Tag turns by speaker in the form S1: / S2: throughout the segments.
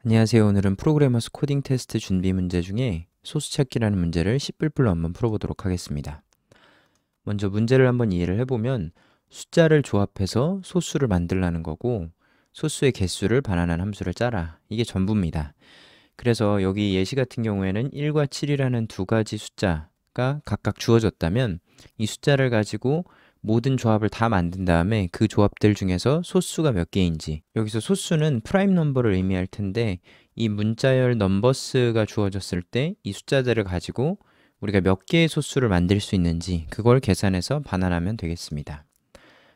S1: 안녕하세요. 오늘은 프로그래머스 코딩 테스트 준비 문제 중에 소수 찾기라는 문제를 10불불로 한번 풀어보도록 하겠습니다. 먼저 문제를 한번 이해를 해보면 숫자를 조합해서 소수를 만들라는 거고 소수의 개수를 반환한 함수를 짜라. 이게 전부입니다. 그래서 여기 예시 같은 경우에는 1과 7이라는 두 가지 숫자가 각각 주어졌다면 이 숫자를 가지고 모든 조합을 다 만든 다음에 그 조합들 중에서 소수가 몇 개인지, 여기서 소수는 프라임 넘버를 의미할 텐데 이 문자열 넘버스가 주어졌을 때 이 숫자들을 가지고 우리가 몇 개의 소수를 만들 수 있는지 그걸 계산해서 반환하면 되겠습니다.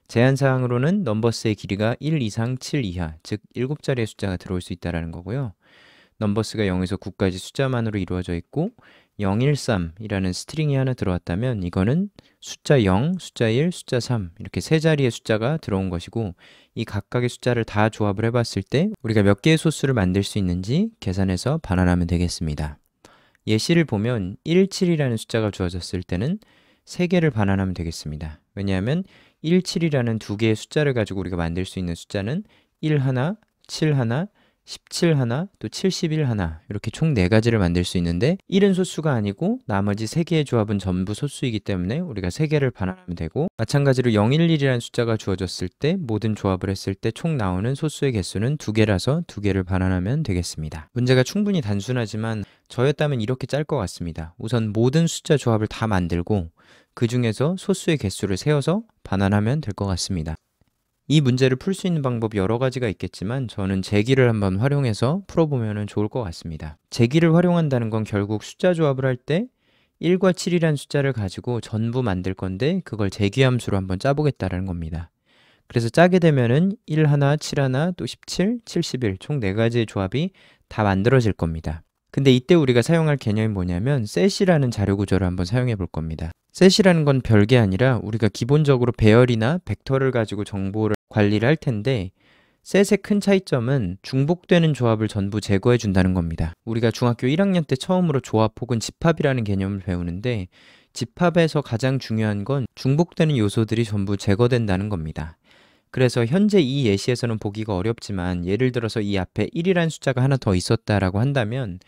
S1: 제한사항으로는 넘버스의 길이가 1 이상 7 이하, 즉 7자리의 숫자가 들어올 수 있다는 거고요. 넘버스가 0에서 9까지 숫자만으로 이루어져 있고 013이라는 스트링이 하나 들어왔다면 이거는 숫자 0, 숫자 1, 숫자 3 이렇게 세 자리의 숫자가 들어온 것이고 이 각각의 숫자를 다 조합을 해봤을 때 우리가 몇 개의 소수를 만들 수 있는지 계산해서 반환하면 되겠습니다. 예시를 보면 17이라는 숫자가 주어졌을 때는 3개를 반환하면 되겠습니다. 왜냐하면 17이라는 두 개의 숫자를 가지고 우리가 만들 수 있는 숫자는 1 하나, 7 하나, 17 하나, 또 71 하나 이렇게 총 4가지를 만들 수 있는데 1은 소수가 아니고 나머지 3개의 조합은 전부 소수이기 때문에 우리가 3개를 반환하면 되고, 마찬가지로 011이라는 숫자가 주어졌을 때 모든 조합을 했을 때 총 나오는 소수의 개수는 2개라서 2개를 반환하면 되겠습니다. 문제가 충분히 단순하지만 저였다면 이렇게 짤 것 같습니다. 우선 모든 숫자 조합을 다 만들고 그 중에서 소수의 개수를 세워서 반환하면 될 것 같습니다. 이 문제를 풀 수 있는 방법이 여러 가지가 있겠지만 저는 제기를 한번 활용해서 풀어보면 좋을 것 같습니다. 제기를 활용한다는 건 결국 숫자 조합을 할 때 1과 7이라는 숫자를 가지고 전부 만들 건데 그걸 제기함수로 한번 짜보겠다는 겁니다. 그래서 짜게 되면은 1 하나, 7 하나, 또 17, 71 총 4가지의 조합이 다 만들어질 겁니다. 근데 이때 우리가 사용할 개념이 뭐냐면 set이라는 자료 구조를 한번 사용해 볼 겁니다. set이라는 건 별게 아니라 우리가 기본적으로 배열이나 벡터를 가지고 정보를 관리를 할 텐데 set의 큰 차이점은 중복되는 조합을 전부 제거해 준다는 겁니다. 우리가 중학교 1학년 때 처음으로 조합 혹은 집합이라는 개념을 배우는데 집합에서 가장 중요한 건 중복되는 요소들이 전부 제거된다는 겁니다. 그래서 현재 이 예시에서는 보기가 어렵지만 예를 들어서 이 앞에 1이라는 숫자가 하나 더 있었다라고 한다면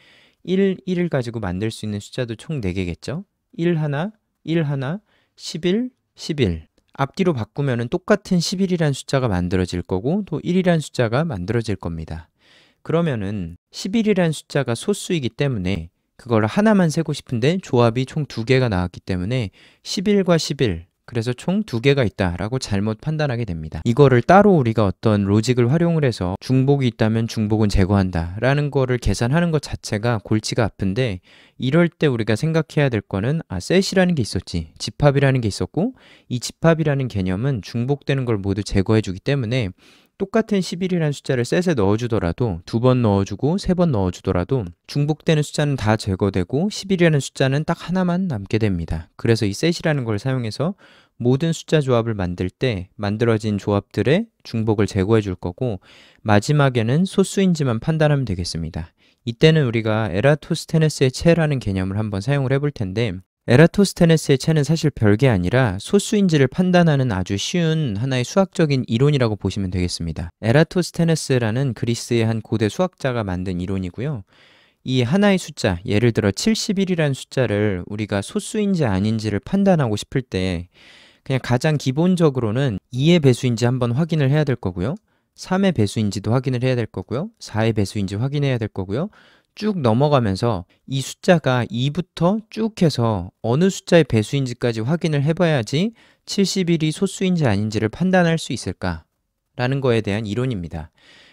S1: 1을 가지고 만들 수 있는 숫자도 총 4개겠죠? 1 하나, 1 하나, 11, 11 앞뒤로 바꾸면 똑같은 11이라는 숫자가 만들어질 거고 또 1이라는 숫자가 만들어질 겁니다. 그러면은 11이라는 숫자가 소수이기 때문에 그걸 하나만 세고 싶은데 조합이 총 2개가 나왔기 때문에 11과 11 그래서 총 2개가 있다라고 잘못 판단하게 됩니다. 이거를 따로 우리가 어떤 로직을 활용을 해서 중복이 있다면 중복은 제거한다 라는 거를 계산하는 것 자체가 골치가 아픈데, 이럴 때 우리가 생각해야 될 거는 set이라는 게 있었지, 집합이라는 게 있었고 이 집합이라는 개념은 중복되는 걸 모두 제거해 주기 때문에 똑같은 11이라는 숫자를 set에 넣어주더라도 2번 넣어주고 3번 넣어주더라도 중복되는 숫자는 다 제거되고 11이라는 숫자는 딱 하나만 남게 됩니다. 그래서 이 set이라는 걸 사용해서 모든 숫자 조합을 만들 때 만들어진 조합들의 중복을 제거해 줄 거고 마지막에는 소수인지만 판단하면 되겠습니다. 이때는 우리가 에라토스테네스의 체라는 개념을 한번 사용을 해볼 텐데, 에라토스테네스의 체는 사실 별게 아니라 소수인지를 판단하는 아주 쉬운 하나의 수학적인 이론이라고 보시면 되겠습니다. 에라토스테네스라는 그리스의 한 고대 수학자가 만든 이론이고요. 이 하나의 숫자, 예를 들어 71이라는 숫자를 우리가 소수인지 아닌지를 판단하고 싶을 때 그냥 가장 기본적으로는 2의 배수인지 한번 확인을 해야 될 거고요. 3의 배수인지도 확인을 해야 될 거고요. 4의 배수인지 확인해야 될 거고요. 쭉 넘어가면서 이 숫자가 2부터 쭉 해서 어느 숫자의 배수인지까지 확인을 해봐야지 71이 소수인지 아닌지를 판단할 수 있을까라는 거에 대한 이론입니다.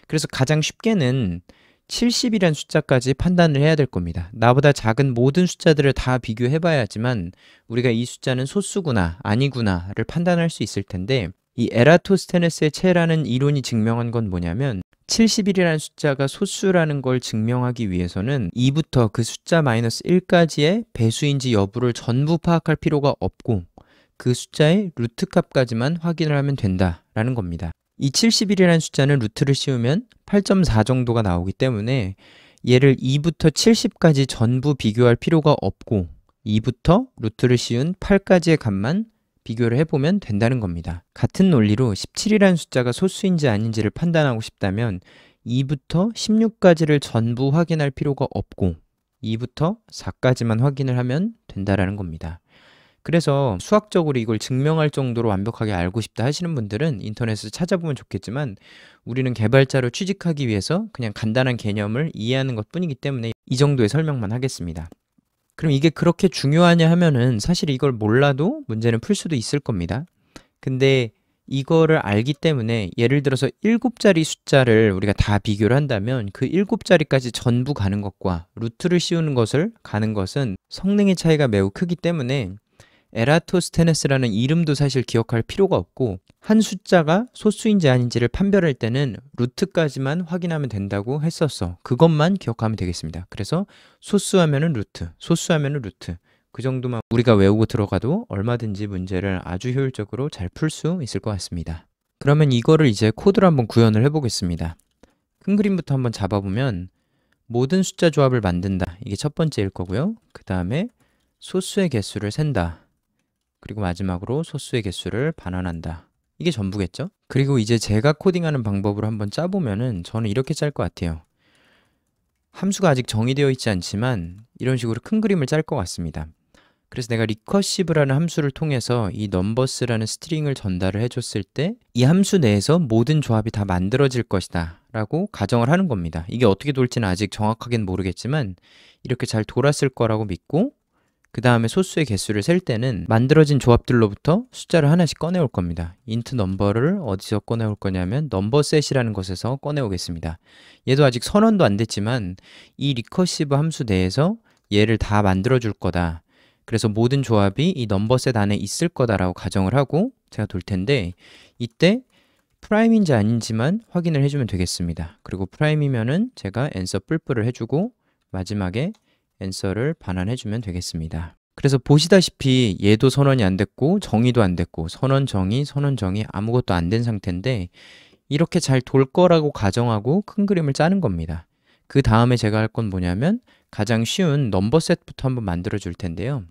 S1: 그래서 가장 쉽게는 70이라는 숫자까지 판단을 해야 될 겁니다. 나보다 작은 모든 숫자들을 다 비교해봐야지만 우리가 이 숫자는 소수구나 아니구나를 판단할 수 있을 텐데, 이 에라토스테네스의 체라는 이론이 증명한 건 뭐냐면 71이라는 숫자가 소수라는 걸 증명하기 위해서는 2부터 그 숫자 마이너스 1까지의 배수인지 여부를 전부 파악할 필요가 없고 그 숫자의 루트 값까지만 확인을 하면 된다라는 겁니다. 이 71이라는 숫자는 루트를 씌우면 8.4 정도가 나오기 때문에 얘를 2부터 70까지 전부 비교할 필요가 없고 2부터 루트를 씌운 8까지의 값만 비교를 해보면 된다는 겁니다. 같은 논리로 17이라는 숫자가 소수인지 아닌지를 판단하고 싶다면 2부터 16까지를 전부 확인할 필요가 없고 2부터 4까지만 확인을 하면 된다라는 겁니다. 그래서 수학적으로 이걸 증명할 정도로 완벽하게 알고 싶다 하시는 분들은 인터넷에서 찾아보면 좋겠지만 우리는 개발자로 취직하기 위해서 그냥 간단한 개념을 이해하는 것 뿐이기 때문에 이 정도의 설명만 하겠습니다. 그럼 이게 그렇게 중요하냐 하면은 사실 이걸 몰라도 문제는 풀 수도 있을 겁니다. 근데 이거를 알기 때문에 예를 들어서 7자리 숫자를 우리가 다 비교를 한다면 그 7자리까지 전부 가는 것과 루트를 씌우는 것을 가는 것은 성능의 차이가 매우 크기 때문에 에라토스테네스라는 이름도 사실 기억할 필요가 없고 한 숫자가 소수인지 아닌지를 판별할 때는 루트까지만 확인하면 된다고 했었어. 그것만 기억하면 되겠습니다. 그래서 소수하면은 루트, 소수하면은 루트. 그 정도만 우리가 외우고 들어가도 얼마든지 문제를 아주 효율적으로 잘 풀 수 있을 것 같습니다. 그러면 이거를 이제 코드로 한번 구현을 해보겠습니다. 큰 그림부터 한번 잡아보면 모든 숫자 조합을 만든다. 이게 첫 번째일 거고요. 그 다음에 소수의 개수를 센다. 그리고 마지막으로 소수의 개수를 반환한다. 이게 전부겠죠? 그리고 이제 제가 코딩하는 방법으로 한번 짜보면은 저는 이렇게 짤 것 같아요. 함수가 아직 정의되어 있지 않지만 이런 식으로 큰 그림을 짤 것 같습니다. 그래서 내가 리커시브라는 함수를 통해서 이 넘버스라는 스트링을 전달을 해줬을 때 이 함수 내에서 모든 조합이 다 만들어질 것이다 라고 가정을 하는 겁니다. 이게 어떻게 돌지는 아직 정확하게는 모르겠지만 이렇게 잘 돌았을 거라고 믿고 그 다음에 소수의 개수를 셀 때는 만들어진 조합들로부터 숫자를 하나씩 꺼내올 겁니다. int 넘버를 어디서 꺼내올 거냐면 넘버셋이라는 것에서 꺼내오겠습니다. 얘도 아직 선언도 안 됐지만 이 리커시브 함수 내에서 얘를 다 만들어 줄 거다. 그래서 모든 조합이 이 넘버셋 안에 있을 거다라고 가정을 하고 제가 돌 텐데 이때 프라임인지 아닌지만 확인을 해주면 되겠습니다. 그리고 프라임이면은 제가 answer 뿔뿔을 해주고 마지막에 answer를 반환해주면 되겠습니다. 그래서 보시다시피 얘도 선언이 안 됐고 정의도 안 됐고 선언, 정의, 선언, 정의 아무것도 안 된 상태인데 이렇게 잘 돌 거라고 가정하고 큰 그림을 짜는 겁니다. 그 다음에 제가 할 건 뭐냐면 가장 쉬운 넘버셋부터 한번 만들어 줄 텐데요.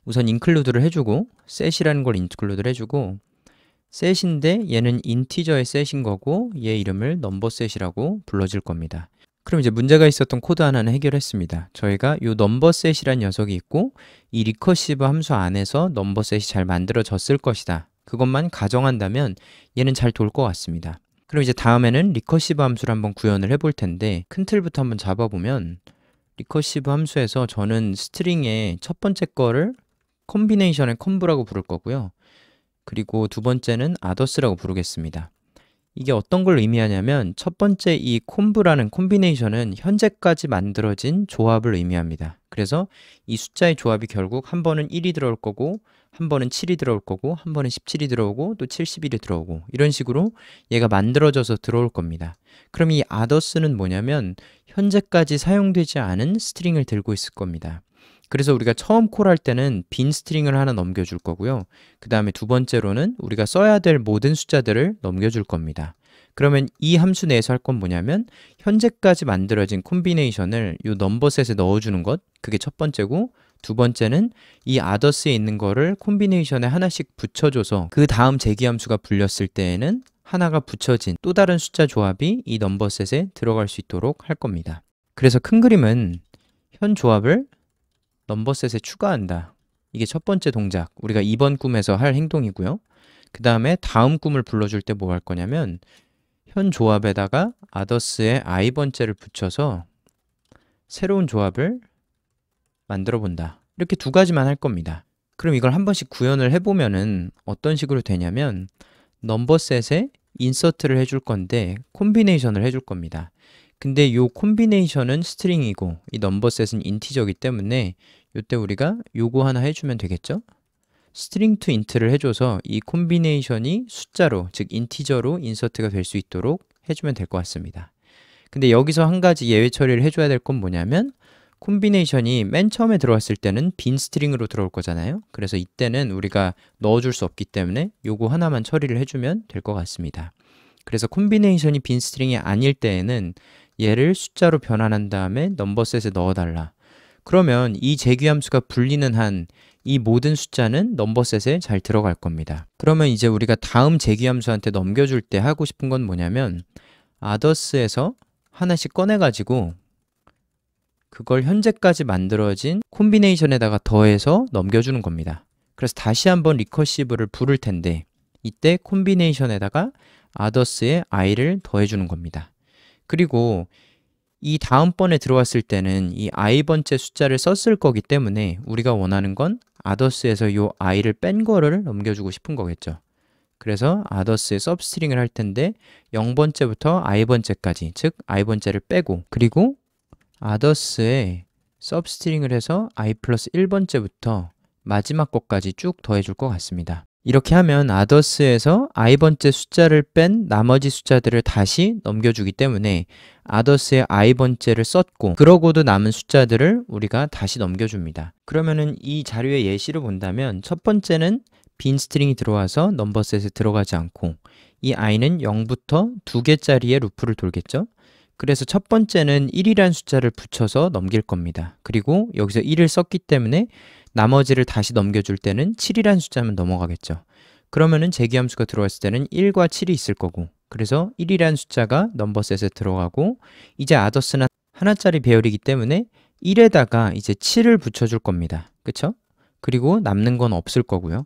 S1: 우선 include를 해주고 set이라는 걸 include를 해주고 set인데 얘는 인티저의 set인 거고 얘 이름을 넘버셋이라고 불러줄 겁니다. 그럼 이제 문제가 있었던 코드 하나는 해결했습니다. 저희가 이 넘버셋이란 녀석이 있고 이 리커시브 함수 안에서 넘버셋이 잘 만들어졌을 것이다. 그것만 가정한다면 얘는 잘 돌 것 같습니다. 그럼 이제 다음에는 리커시브 함수를 한번 구현을 해볼 텐데 큰 틀부터 한번 잡아보면 리커시브 함수에서 저는 스트링의 첫 번째 거를 콤비네이션의 콤브라고 부를 거고요. 그리고 두 번째는 others라고 부르겠습니다. 이게 어떤 걸 의미하냐면 첫 번째 이 콤브라는 콤비네이션은 현재까지 만들어진 조합을 의미합니다. 그래서 이 숫자의 조합이 결국 한 번은 1이 들어올 거고 한 번은 7이 들어올 거고 한 번은 17이 들어오고 또 71이 들어오고 이런 식으로 얘가 만들어져서 들어올 겁니다. 그럼 이 others는 뭐냐면 현재까지 사용되지 않은 스트링을 들고 있을 겁니다. 그래서 우리가 처음 콜할 때는 빈 스트링을 하나 넘겨줄 거고요. 그 다음에 두 번째로는 우리가 써야 될 모든 숫자들을 넘겨줄 겁니다. 그러면 이 함수 내에서 할 건 뭐냐면 현재까지 만들어진 콤비네이션을 이 넘버셋에 넣어주는 것, 그게 첫 번째고 두 번째는 이 others에 있는 거를 콤비네이션에 하나씩 붙여줘서 그 다음 재기함수가 불렸을 때에는 하나가 붙여진 또 다른 숫자 조합이 이 넘버셋에 들어갈 수 있도록 할 겁니다. 그래서 큰 그림은 현 조합을 넘버셋에 추가한다. 이게 첫 번째 동작, 우리가 이번 꿈에서 할 행동이고요. 그 다음에 다음 꿈을 불러줄 때 뭐 할 거냐면 현 조합에다가 others의 i번째를 붙여서 새로운 조합을 만들어 본다. 이렇게 두 가지만 할 겁니다. 그럼 이걸 한 번씩 구현을 해보면은 어떤 식으로 되냐면 넘버셋에 인서트를 해줄 건데 콤비네이션을 해줄 겁니다. 근데 이 콤비네이션은 스트링이고 이 넘버셋은 인티저이기 때문에 이때 우리가 요거 하나 해주면 되겠죠? string to int를 해줘서 이 콤비네이션이 숫자로, 즉 인티저로 인서트가 될 수 있도록 해주면 될 것 같습니다. 근데 여기서 한 가지 예외 처리를 해줘야 될 건 뭐냐면 콤비네이션이 맨 처음에 들어왔을 때는 빈 스트링으로 들어올 거잖아요. 그래서 이때는 우리가 넣어줄 수 없기 때문에 요거 하나만 처리를 해주면 될 것 같습니다. 그래서 콤비네이션이 빈 스트링이 아닐 때에는 얘를 숫자로 변환한 다음에 넘버셋에 넣어달라. 그러면 이 재규함수가 불리는 한 이 모든 숫자는 넘버셋에 잘 들어갈 겁니다. 그러면 이제 우리가 다음 재규함수한테 넘겨줄 때 하고 싶은 건 뭐냐면 others에서 하나씩 꺼내가지고 그걸 현재까지 만들어진 콤비네이션에다가 더해서 넘겨주는 겁니다. 그래서 다시 한번 리커시브를 부를 텐데 이때 콤비네이션에다가 others의 i를 더해주는 겁니다. 그리고 이 다음번에 들어왔을 때는 이 i번째 숫자를 썼을 거기 때문에 우리가 원하는 건 others에서 이 i를 뺀 거를 넘겨주고 싶은 거겠죠. 그래서 others의 substring을 할 텐데 0번째부터 i번째까지, 즉 i번째를 빼고, 그리고 others의 substring을 해서 i 플러스 1번째부터 마지막 것까지 쭉 더해줄 것 같습니다. 이렇게 하면 others에서 i번째 숫자를 뺀 나머지 숫자들을 다시 넘겨주기 때문에 others의 i번째를 썼고 그러고도 남은 숫자들을 우리가 다시 넘겨줍니다. 그러면은 이 자료의 예시를 본다면 첫 번째는 빈 스트링이 들어와서 넘버셋에 들어가지 않고 이 i는 0부터 2개짜리의 루프를 돌겠죠? 그래서 첫 번째는 1이라는 숫자를 붙여서 넘길 겁니다. 그리고 여기서 1을 썼기 때문에 나머지를 다시 넘겨줄 때는 7이라는 숫자만 넘어가겠죠. 그러면은 재기함수가 들어왔을 때는 1과 7이 있을 거고 그래서 1이라는 숫자가 넘버셋에 들어가고 이제 others는 하나짜리 배열이기 때문에 1에다가 이제 7을 붙여줄 겁니다. 그쵸? 그리고 남는 건 없을 거고요.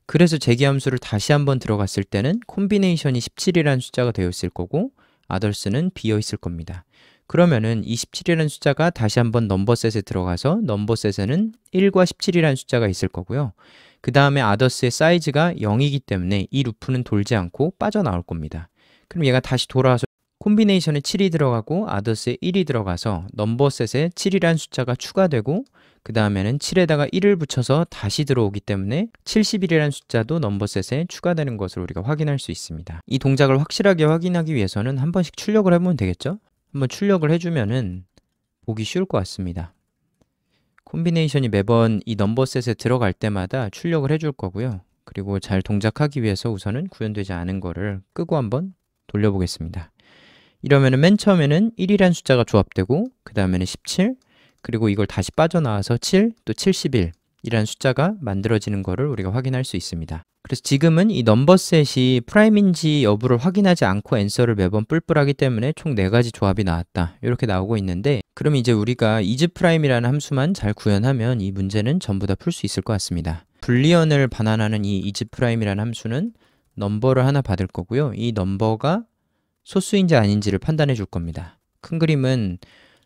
S1: 그래서 재기함수를 다시 한번 들어갔을 때는 콤비네이션이 17이라는 숫자가 되어 있을 거고 others는 비어 있을 겁니다. 그러면은 이 17이라는 숫자가 다시 한번 넘버셋에 들어가서 넘버셋에는 1과 17이라는 숫자가 있을 거고요. 그 다음에 others의 사이즈가 0이기 때문에 이 루프는 돌지 않고 빠져나올 겁니다. 그럼 얘가 다시 돌아와서 콤비네이션에 7이 들어가고 others에 1이 들어가서 넘버셋에 7이라는 숫자가 추가되고 그 다음에는 7에다가 1을 붙여서 다시 들어오기 때문에 71이라는 숫자도 넘버셋에 추가되는 것을 우리가 확인할 수 있습니다. 이 동작을 확실하게 확인하기 위해서는 한 번씩 출력을 해보면 되겠죠? 한번 출력을 해주면은 보기 쉬울 것 같습니다. 콤비네이션이 매번 이 넘버셋에 들어갈 때마다 출력을 해줄 거고요. 그리고 잘 동작하기 위해서 우선은 구현되지 않은 거를 끄고 한번 돌려보겠습니다. 이러면은 맨 처음에는 1이라는 숫자가 조합되고 그 다음에는 17, 그리고 이걸 다시 빠져나와서 7, 또 71이라는 숫자가 만들어지는 것을 우리가 확인할 수 있습니다. 그래서 지금은 이 넘버셋이 프라임인지 여부를 확인하지 않고 앤서를 매번 뿔뿔하기 때문에 총 4가지 조합이 나왔다. 이렇게 나오고 있는데 그럼 이제 우리가 isPrime이라는 함수만 잘 구현하면 이 문제는 전부 다 풀 수 있을 것 같습니다. 불리언을 반환하는 이 isPrime이라는 함수는 넘버를 하나 받을 거고요. 이 넘버가 소수인지 아닌지를 판단해 줄 겁니다. 큰 그림은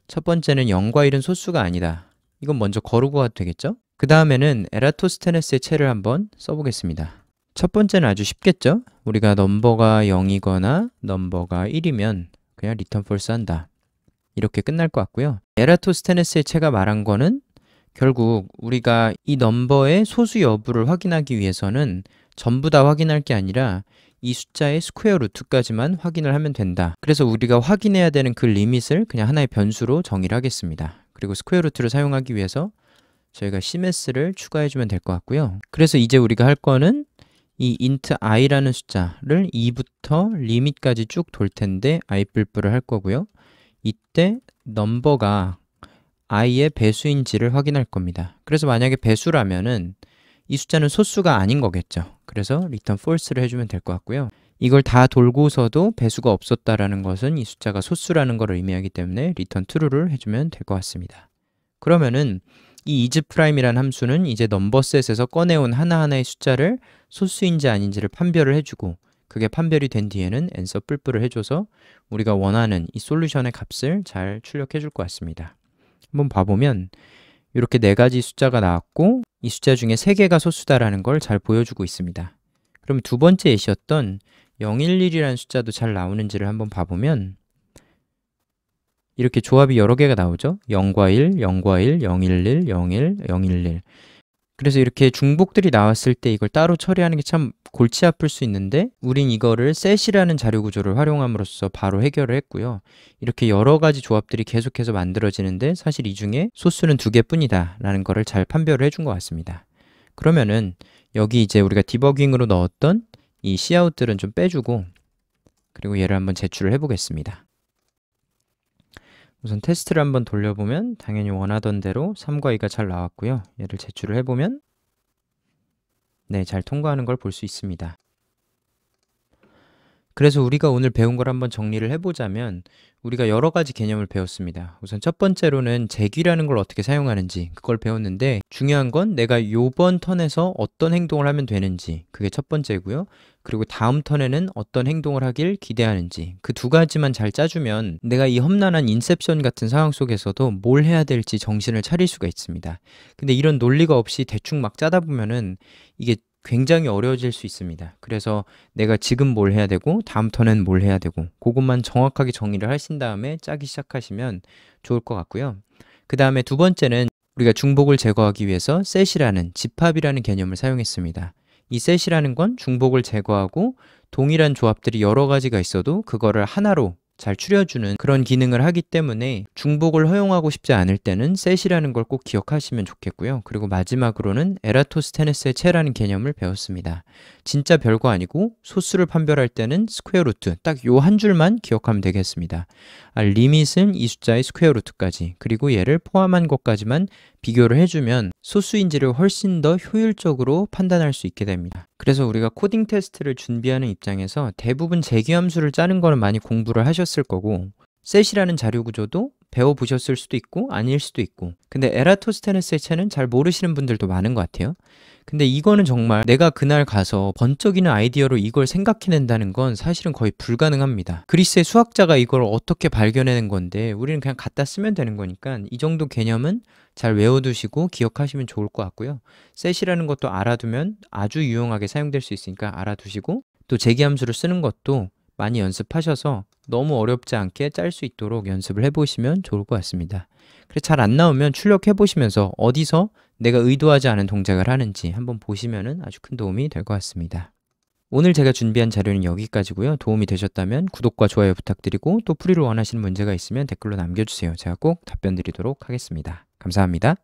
S1: 첫 번째는 0과 1은 소수가 아니다. 이건 먼저 거르고 가도 되겠죠? 그 다음에는 에라토스테네스의 채를 한번 써보겠습니다. 첫 번째는 아주 쉽겠죠? 우리가 넘버가 0이거나 넘버가 1이면 그냥 return false 한다. 이렇게 끝날 것 같고요. 에라토스테네스의 채가 말한 거는 결국 우리가 이 넘버의 소수 여부를 확인하기 위해서는 전부 다 확인할 게 아니라 이 숫자의 스퀘어 루트까지만 확인을 하면 된다. 그래서 우리가 확인해야 되는 그 리밋을 그냥 하나의 변수로 정의를 하겠습니다. 그리고 스퀘어 루트를 사용하기 위해서 저희가 cmass를 추가해주면 될 것 같고요. 그래서 이제 우리가 할 거는 이 int i라는 숫자를 2부터 리밋까지 쭉 돌 텐데 i 뿔뿔을 할 거고요. 이때 넘버가 i의 배수인지를 확인할 겁니다. 그래서 만약에 배수라면은 이 숫자는 소수가 아닌 거겠죠. 그래서 return false를 해주면 될 것 같고요. 이걸 다 돌고서도 배수가 없었다라는 것은 이 숫자가 소수라는 걸 의미하기 때문에 return true를 해주면 될 것 같습니다. 그러면은 이 isPrime이라는 함수는 이제 넘버셋에서 꺼내온 하나하나의 숫자를 소수인지 아닌지를 판별을 해주고 그게 판별이 된 뒤에는 answer 뿔뿔을 해줘서 우리가 원하는 이 솔루션의 값을 잘 출력해 줄 것 같습니다. 한번 봐보면 이렇게 4가지 숫자가 나왔고 이 숫자 중에 3개가 소수다라는 걸 잘 보여주고 있습니다. 그럼 두 번째 예시였던 011이라는 숫자도 잘 나오는지를 한번 봐보면 이렇게 조합이 여러 개가 나오죠? 0과 1, 0과 1, 011, 01, 011. 그래서 이렇게 중복들이 나왔을 때 이걸 따로 처리하는 게 참 골치 아플 수 있는데 우린 이거를 set이라는 자료 구조를 활용함으로써 바로 해결을 했고요. 이렇게 여러 가지 조합들이 계속해서 만들어지는데 사실 이 중에 소수는 2개뿐이다 라는 거를 잘 판별을 해준 것 같습니다. 그러면은 여기 이제 우리가 디버깅으로 넣었던 이 cout들은 좀 빼주고 그리고 얘를 한번 제출을 해보겠습니다. 우선 테스트를 한번 돌려보면 당연히 원하던 대로 3과 2가 잘 나왔고요. 얘를 제출을 해보면 네, 잘 통과하는 걸 볼 수 있습니다. 그래서 우리가 오늘 배운 걸 한번 정리를 해보자면 우리가 여러 가지 개념을 배웠습니다. 우선 첫 번째로는 재귀라는 걸 어떻게 사용하는지 그걸 배웠는데 중요한 건 내가 요번 턴에서 어떤 행동을 하면 되는지 그게 첫 번째고요. 그리고 다음 턴에는 어떤 행동을 하길 기대하는지 그 두 가지만 잘 짜주면 내가 이 험난한 인셉션 같은 상황 속에서도 뭘 해야 될지 정신을 차릴 수가 있습니다. 근데 이런 논리가 없이 대충 막 짜다 보면은 이게 굉장히 어려워질 수 있습니다. 그래서 내가 지금 뭘 해야 되고 다음 턴엔 뭘 해야 되고 그것만 정확하게 정의를 하신 다음에 짜기 시작하시면 좋을 것 같고요. 그 다음에 두 번째는 우리가 중복을 제거하기 위해서 set이라는 집합이라는 개념을 사용했습니다. 이 set이라는 건 중복을 제거하고 동일한 조합들이 여러 가지가 있어도 그거를 하나로 잘 추려주는 그런 기능을 하기 때문에 중복을 허용하고 싶지 않을 때는 set이라는 걸 꼭 기억하시면 좋겠고요. 그리고 마지막으로는 에라토스테네스의 체라는 개념을 배웠습니다. 진짜 별거 아니고 소수를 판별할 때는 스퀘어 루트 딱 요 한 줄만 기억하면 되겠습니다. 리밋은 이 숫자의 스퀘어 루트까지 그리고 얘를 포함한 것까지만 비교를 해주면 소수인지를 훨씬 더 효율적으로 판단할 수 있게 됩니다. 그래서 우리가 코딩 테스트를 준비하는 입장에서 대부분 재귀함수를 짜는 거는 많이 공부를 하셨을 거고 set이라는 자료 구조도 배워보셨을 수도 있고 아닐 수도 있고 근데 에라토스테네스의 체는 잘 모르시는 분들도 많은 것 같아요. 근데 이거는 정말 내가 그날 가서 번쩍이는 아이디어로 이걸 생각해낸다는 건 사실은 거의 불가능합니다. 그리스의 수학자가 이걸 어떻게 발견해낸 건데 우리는 그냥 갖다 쓰면 되는 거니까 이 정도 개념은 잘 외워두시고 기억하시면 좋을 것 같고요. set이라는 것도 알아두면 아주 유용하게 사용될 수 있으니까 알아두시고 또 재기함수를 쓰는 것도 많이 연습하셔서 너무 어렵지 않게 짤 수 있도록 연습을 해보시면 좋을 것 같습니다. 그래서 잘 안 나오면 출력해보시면서 어디서 내가 의도하지 않은 동작을 하는지 한번 보시면 아주 큰 도움이 될 것 같습니다. 오늘 제가 준비한 자료는 여기까지고요. 도움이 되셨다면 구독과 좋아요 부탁드리고 또 풀이를 원하시는 문제가 있으면 댓글로 남겨주세요. 제가 꼭 답변 드리도록 하겠습니다. 감사합니다.